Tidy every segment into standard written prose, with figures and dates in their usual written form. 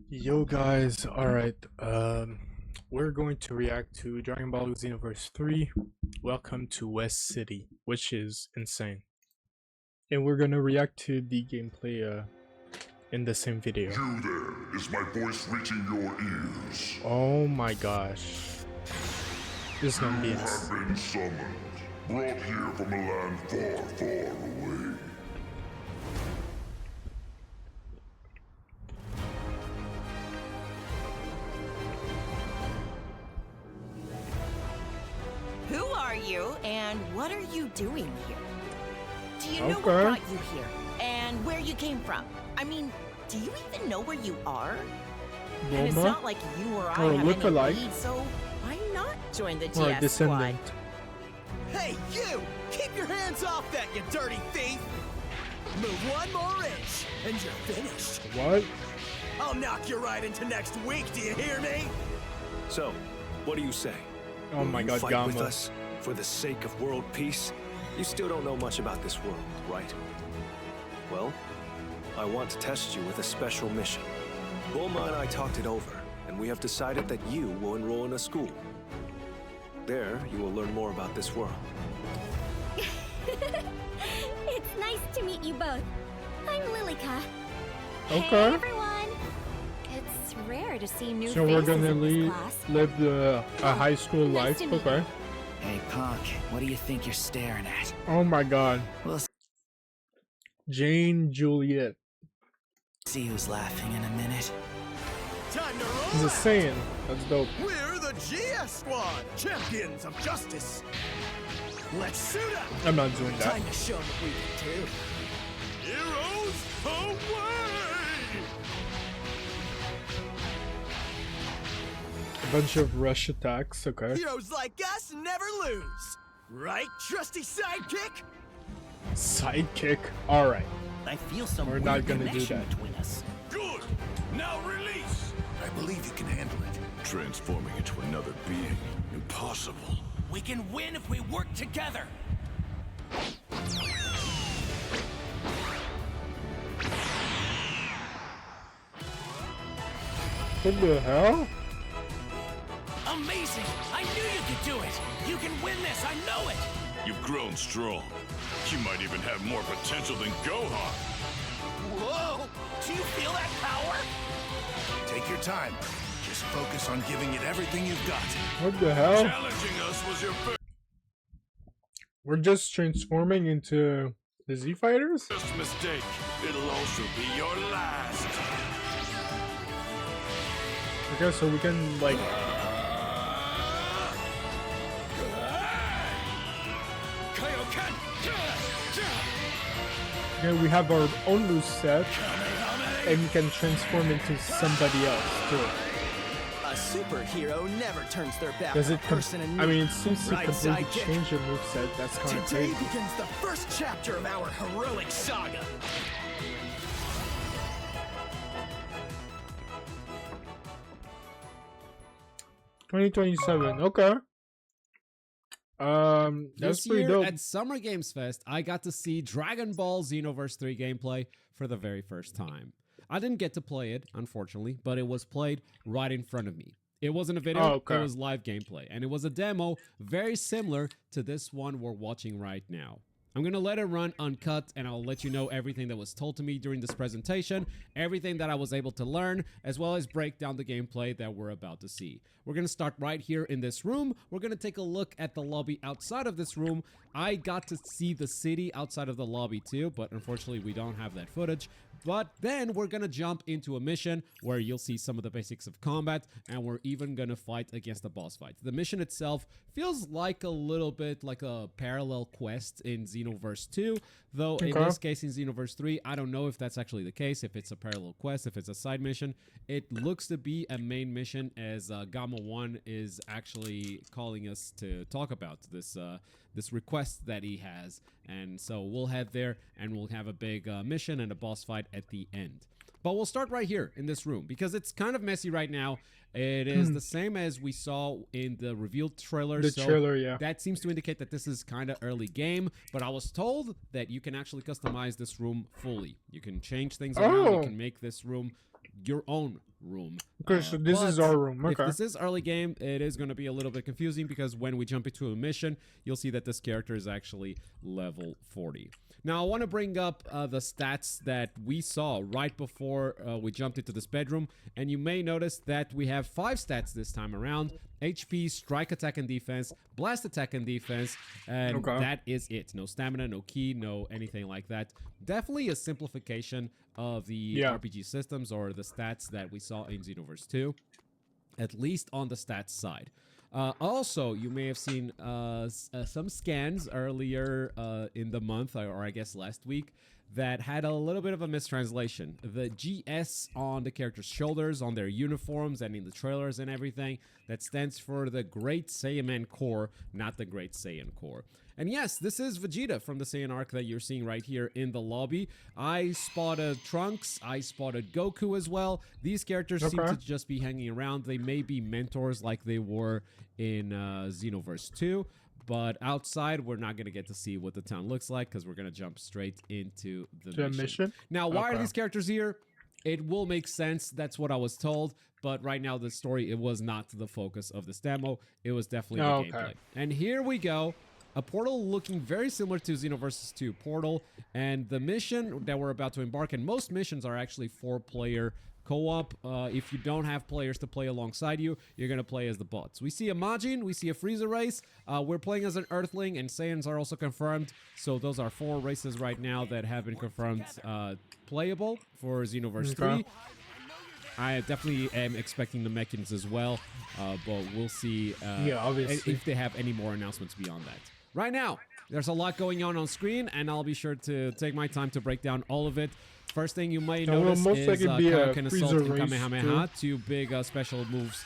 Yo guys, alright, we're going to react to Dragon Ball Xenoverse 3, Welcome to West City, which is insane. And we're gonna react to the gameplay in the same video. You there, is my voice reaching your ears? Oh my gosh. This is gonna be You have insane. been summoned, brought here from a land far, far away. Who are you, and what are you doing here? Do you know what Okay. brought you here, and where you came from? I mean, do you even know where you are? And it's Bulma? not like you or I Or have any lookalike. lead, so why not join the Or a GS squad? descendant? Hey, you! Keep your hands off that, you dirty thief! Move one more inch, and you're finished. What? I'll knock you right into next week, do you hear me? So, what do you say? Oh Will my you god, fight with Gamma. us for the sake of world peace? You still don't know much about this world, right? Well, I want to test you with a special mission. Bulma and I talked it over, and we have decided that you will enroll in a school. There, you will learn more about this world. It's nice to meet you both. I'm Lilika. Hey Okay. everyone! It's rare to see new So faces we're gonna in this class. live a high school Nice life, to meet okay. Hey, punk, what do you think you're staring at? Oh my god. We'll Jane Juliet. see who's laughing in a minute. Time to He's roll a out. Saiyan. That's dope. We're the GS Squad, champions of justice. Let's suit up. I'm not doing that. Time to show them what we can do. Heroes away! A bunch of rush attacks, okay. Heroes like us never lose. Right, trusty sidekick? Sidekick. Alright. I feel some We're not gonna do that. between us. Good. Now release. I believe you can handle it. Transforming into another being, impossible. We can win if we work together. What the hell? Amazing! I knew you could do it! You can win this, I know it! You've grown strong. You might even have more potential than Gohan. Whoa! Do you feel that power? Take your time. Just focus on giving it everything you've got. What the hell? Challenging us was your We're just transforming into the Z Fighters? first mistake. It'll also be your last. Okay, so we can like Kaioken! okay, we have our own loose set and we can transform into somebody else too. A superhero never turns their back Does on it a person in I need. mean it seems to Right, completely sidekick? change the moveset. That's kinda Today crazy. begins the first chapter of our heroic saga. $2027, okay. That's This pretty year dope. at Summer Games Fest, I got to see Dragon Ball Xenoverse 3 gameplay for the very first time. I didn't get to play it, unfortunately, but it was played right in front of me. It wasn't a video, Oh, okay. it was live gameplay, and it was a demo very similar to this one we're watching right now. I'm going to let it run uncut, and I'll let you know everything that was told to me during this presentation, everything that I was able to learn, as well as break down the gameplay that we're about to see. We're going to start right here in this room. We're going to take a look at the lobby outside of this room. I got to see the city outside of the lobby too, but unfortunately we don't have that footage. But then we're gonna jump into a mission where you'll see some of the basics of combat, and we're even gonna fight against the boss fight. The mission itself feels like a little bit like a parallel quest in Xenoverse 2, though in Okay. this case in Xenoverse 3, I don't know if that's actually the case, if it's a parallel quest, if it's a side mission. It looks to be a main mission, as Gamma 1 is actually calling us to talk about this request that he has. And so we'll head there and we'll have a big mission and a boss fight at the end. But we'll start right here in this room because it's kind of messy right now. It is the same as we saw in the revealed trailer. The so trailer, yeah. that seems to indicate that this is kind of early game, but I was told that you can actually customize this room fully. You can change things around, you Oh. can make this room your own room. Okay, so this is but our room. If Okay. this is early game, it is going to be a little bit confusing because when we jump into a mission, you'll see that this character is actually level 40. Now, I want to bring up the stats that we saw right before we jumped into this bedroom, and you may notice that we have 5 stats this time around: HP, strike, attack, and defense, blast, attack, and defense, and Okay. that is it. No stamina, no ki, no anything like that. Definitely a simplification of the RPG systems or the stats that we saw in Xenoverse 2, at least on the stats side. Also, you may have seen some scans earlier in the month, or I guess last week, that had a little bit of a mistranslation. The GS on the characters' shoulders, on their uniforms, and in the trailers and everything, that stands for the Great Saiyaman Corps, not the Great Saiyan Corps. And yes, this is Vegeta from the Saiyan arc that you're seeing right here in the lobby. I spotted Trunks, I spotted Goku as well. These characters seem to just be hanging around. They may be mentors like they were in Xenoverse 2. But outside, we're not going to get to see what the town looks like because we're going to jump straight into the mission. Now, why are these characters here? It will make sense. That's what I was told. But right now, the story, it was not the focus of this demo. It was definitely the gameplay. And here we go. A portal looking very similar to Xenoverse 2 portal. And the mission that we're about to embark in, most missions are actually 4-player co-op. If you don't have players to play alongside you, you're going to play as the bots. We see a Majin, we see a Frieza race. We're playing as an Earthling, and Saiyans are also confirmed. So those are 4 races right now that have been confirmed playable for Xenoverse 3. I definitely am expecting the Mechans as well, but we'll see obviously, if they have any more announcements beyond that. Right now, there's a lot going on screen, and I'll be sure to take my time to break down all of it. First thing you may notice is Kaioken Assault and Kamehameha, 2 big special moves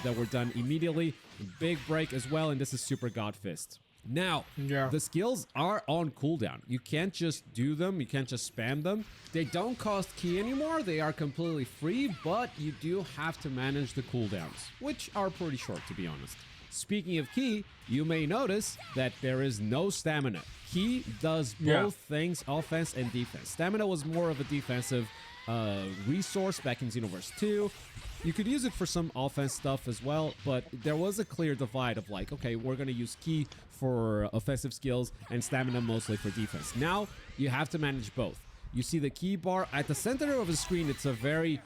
that were done immediately. Big break as well, and this is Super God Fist. Now, the skills are on cooldown. You can't just do them. You can't just spam them. They don't cost ki anymore. They are completely free, but you do have to manage the cooldowns, which are pretty short, to be honest. Speaking of ki, you may notice that there is no stamina. Ki does both things, offense and defense. Stamina was more of a defensive resource back in Xenoverse 2. You could use it for some offense stuff as well, but there was a clear divide of like, okay, we're going to use ki for offensive skills and stamina mostly for defense. Now, you have to manage both. You see the ki bar at the center of the screen. It's a very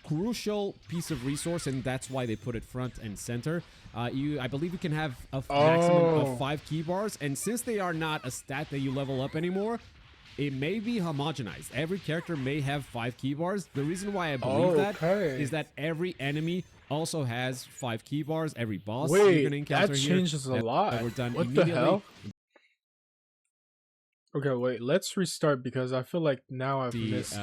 crucial piece of resource, and that's why they put it front and center. I believe you can have a maximum of 5 ki bars, and since they are not a stat that you level up anymore, it may be homogenized. Every character may have 5 ki bars. The reason why I believe that is that every enemy also has 5 ki bars. Every boss you're going to encounter that changes a lot. That were done what immediately. The hell? Okay, wait. Let's restart because I feel like now I've missed.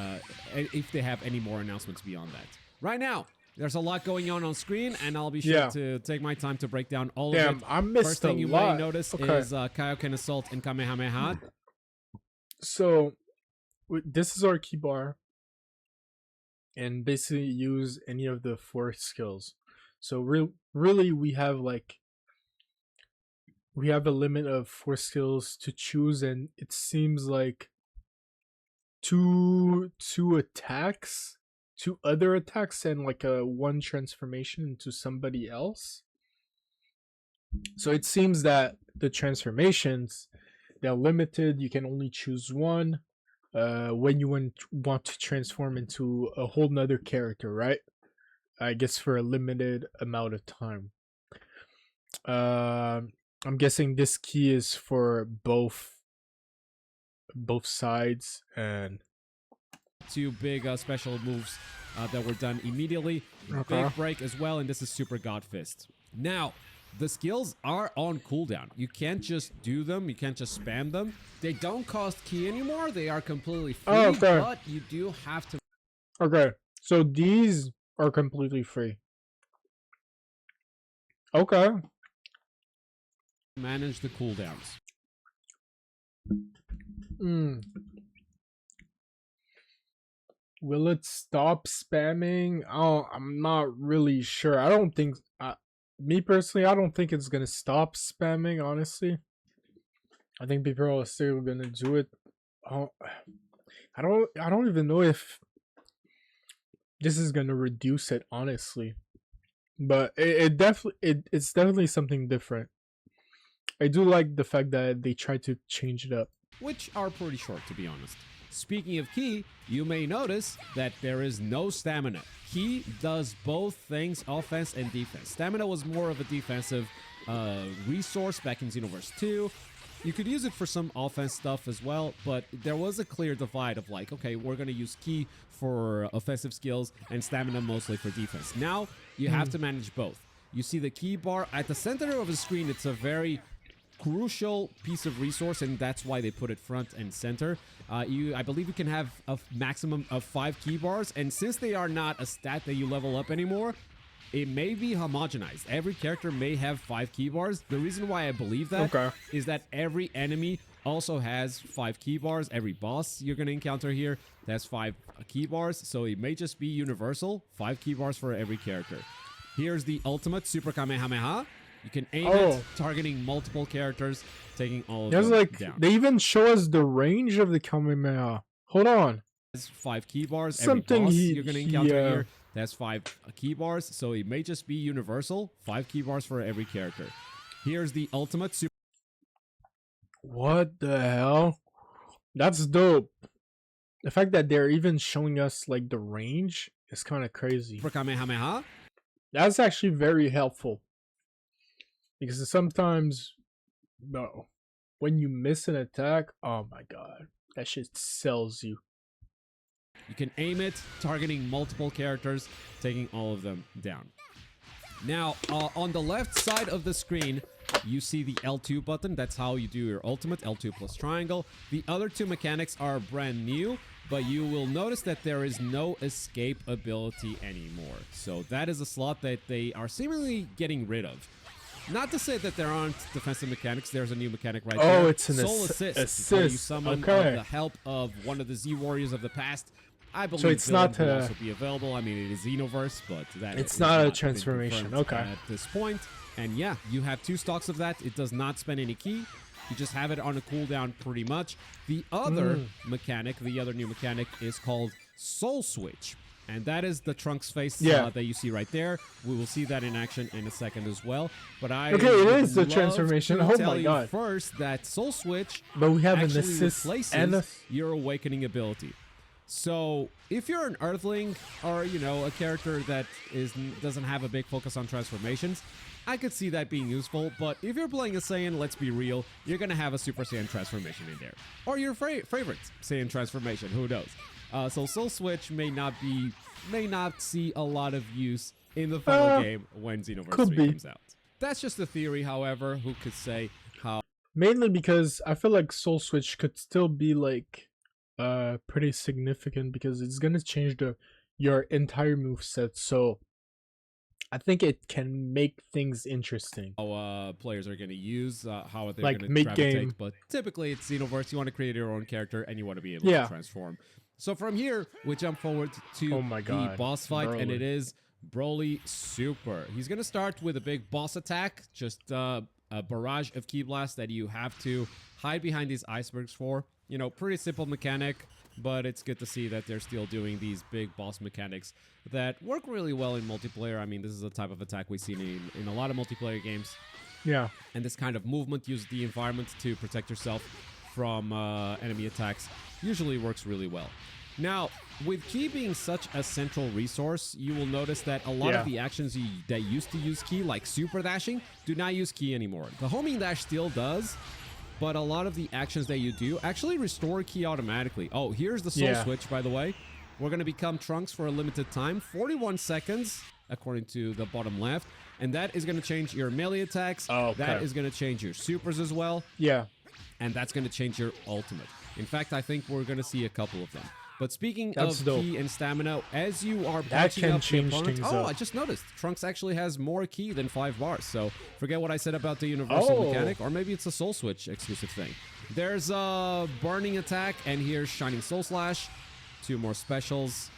If they have any more announcements beyond that. Right now, there's a lot going on screen, and I'll be sure to take my time to break down all of it. I missed First thing a you lot. may notice is Kaioken Assault and Kamehameha. So, this is our key bar, and basically use any of the 4 skills. So really, we have a limit of 4 skills to choose, and it seems like two attacks. 2 other attacks and like a 1 transformation into somebody else. So it seems that the transformations, they're limited. You can only choose 1 when you want to transform into a whole nother character, right? I guess for a limited amount of time. I'm guessing this key is for both sides, and 2 big special moves that were done immediately. Big break as well, and this is Super God Fist. Now, the skills are on cooldown. You can't just do them. You can't just spam them. They don't cost ki anymore. They are completely free, but you do have to... Okay, so these are completely free. Okay. Manage the cooldowns. Will it stop spamming? Oh, I'm not really sure. I don't think, me personally, I don't think it's gonna stop spamming, honestly. I think people are still gonna do it. Oh, I don't even know if this is gonna reduce it, honestly. But it's definitely something different. I do like the fact that they try to change it up. which are pretty short, to be honest. Speaking of Ki, you may notice that there is no stamina. Ki does both things, offense and defense. Stamina was more of a defensive resource back in Xenoverse 2. You could use it for some offense stuff as well, but there was a clear divide of like, okay, we're going to use Ki for offensive skills and stamina mostly for defense. Now, you have to manage both. You see the Ki bar at the center of the screen. It's a very crucial piece of resource, and that's why they put it front and center. I believe you can have a maximum of 5 Ki bars, and since they are not a stat that you level up anymore, it may be homogenized. Every character may have 5 Ki bars. The reason why I believe that is that every enemy also has 5 Ki bars. Every boss you're going to encounter here has 5 Ki bars, so it may just be universal. 5 Ki bars for every character. Here's the ultimate Super Kamehameha. You can aim it, targeting multiple characters, taking all of them down. They even show us the range of the Kamehameha. Hold on. There's 5 Ki bars. Something every boss you're going to encounter here has 5 Ki bars, so it may just be universal. 5 Ki bars for every character. Here's the ultimate Super. What the hell? That's dope. The fact that they're even showing us like the range is kind of crazy. Super Kamehameha. That's actually very helpful. Because sometimes, no, when you miss an attack, oh my god, that shit sells you. You can aim it, targeting multiple characters, taking all of them down. Now, on the left side of the screen, you see the L2 button. That's how you do your ultimate, L2 plus triangle. The other 2 mechanics are brand new, but you will notice that there is no escape ability anymore. So that is a slot that they are seemingly getting rid of. Not to say that there aren't defensive mechanics. There's a new mechanic right there. Oh, it's an Soul Assist. You summon with the help of one of the Z Warriors of the past. I believe so it's not will also be available. I mean, it is Xenoverse, but that it's is not a transformation. Okay. At this point, and yeah, you have 2 stocks of that. It does not spend any Ki. You just have it on a cooldown pretty much. The other mechanic, the other new mechanic, is called Soul Switch. And that is the Trunks face that you see right there. We will see that in action in a second as well. But it is the transformation. Oh my god! First, that Soul Switch, but we have an assist and your awakening ability. So if you're an Earthling or a character that doesn't have a big focus on transformations, I could see that being useful. But if you're playing a Saiyan, let's be real, you're gonna have a Super Saiyan transformation in there, or your favorite Saiyan transformation. Who knows? So Soul Switch may not see a lot of use in the final game when Xenoverse 3 comes out. That's just a theory, however. Who could say how? Mainly because I feel like Soul Switch could still be like pretty significant because it's gonna change your entire moveset. So I think it can make things interesting. How players are going to use, how they're like going to mid-game. But typically it's Xenoverse. You want to create your own character and you want to be able to transform. So from here, we jump forward to the boss fight, and it is Broly Super. He's going to start with a big boss attack, just a barrage of Ki Blasts that you have to hide behind these icebergs for. Pretty simple mechanic, but it's good to see that they're still doing these big boss mechanics that work really well in multiplayer. I mean, this is a type of attack we've seen in a lot of multiplayer games. Yeah. And this kind of movement, use the environment to protect yourself from enemy attacks, usually works really well. Now, with Ki being such a central resource, you will notice that a lot of the actions that used to use Ki, like super dashing, do not use Ki anymore. The homing dash still does, but a lot of the actions that you do actually restore Ki automatically. Oh, here's the Soul Switch, by the way. We're going to become Trunks for a limited time, 41 seconds, according to the bottom left. And that is going to change your melee attacks. That is going to change your supers as well. Yeah. And that's going to change your ultimate. In fact, I think we're going to see a couple of them. But speaking of Ki and stamina, as you are punching up the opponent, I just noticed Trunks actually has more Ki than 5 bars. So forget what I said about the universal mechanic, or maybe it's a Soul Switch exclusive thing. There's a burning attack, and here's Shining Soul Slash. 2 more specials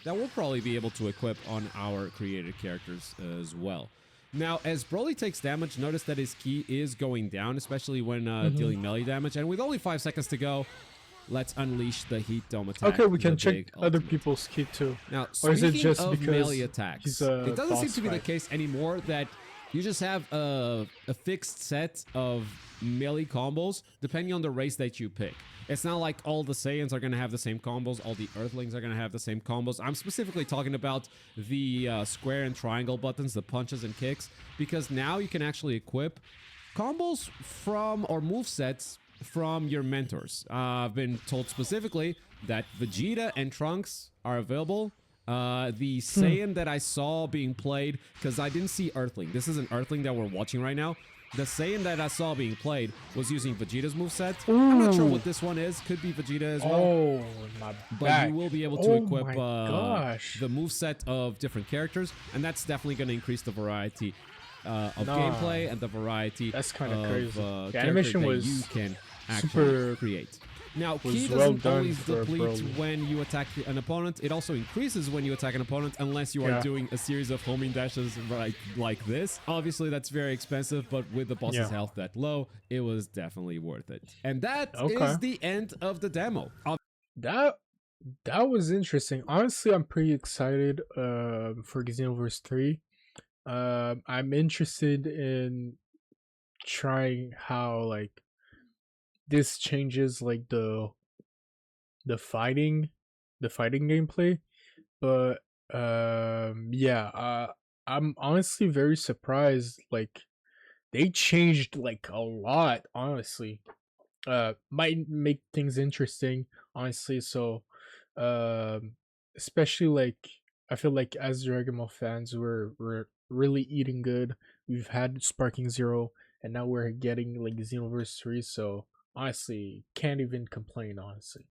that we'll probably be able to equip on our created characters as well. Now, as Broly takes damage, notice that his Ki is going down, especially when dealing melee damage. And with only 5 seconds to go, let's unleash the heat dome attack. Okay, we the can check big other ultimate. people's key too. Now, Or is it speaking just of because melee attacks, he's a it doesn't seem boss to be the fight? case anymore that you just have a fixed set of melee combos depending on the race that you pick. It's not like all the Saiyans are going to have the same combos, all the Earthlings are going to have the same combos. I'm specifically talking about the square and triangle buttons, the punches and kicks, because now you can actually equip combos from or movesets from your mentors. I've been told specifically that Vegeta and Trunks are available. The Saiyan that I saw being played, because I didn't see Earthling. This is an Earthling that we're watching right now. The Saiyan that I saw being played was using Vegeta's moveset. I'm not sure what this one is. Could be Vegeta as well. Oh, my But back. you will be able to Oh equip my gosh. the moveset of different characters, and that's definitely going to increase the variety of Nah. gameplay and the variety That's kinda of crazy. The characters animation that was you can actually super- create. Now, was ki well doesn't done always for a deplete Broly. when you attack an opponent. It also increases when you attack an opponent unless you are Yeah. doing a series of homing dashes like this. Obviously, that's very expensive, but with the boss's Yeah. health that low, it was definitely worth it. And that is Okay. the end of the demo. That was interesting. Honestly, I'm pretty excited for Xenoverse 3. I'm interested in trying how like this changes like the fighting gameplay. But yeah, I'm honestly very surprised like they changed like a lot, honestly. Might make things interesting, honestly. So especially like I feel like as Dragon Ball fans we're really eating good. We've had Sparking Zero and now we're getting like Xenoverse 3, so honestly can't even complain, honestly.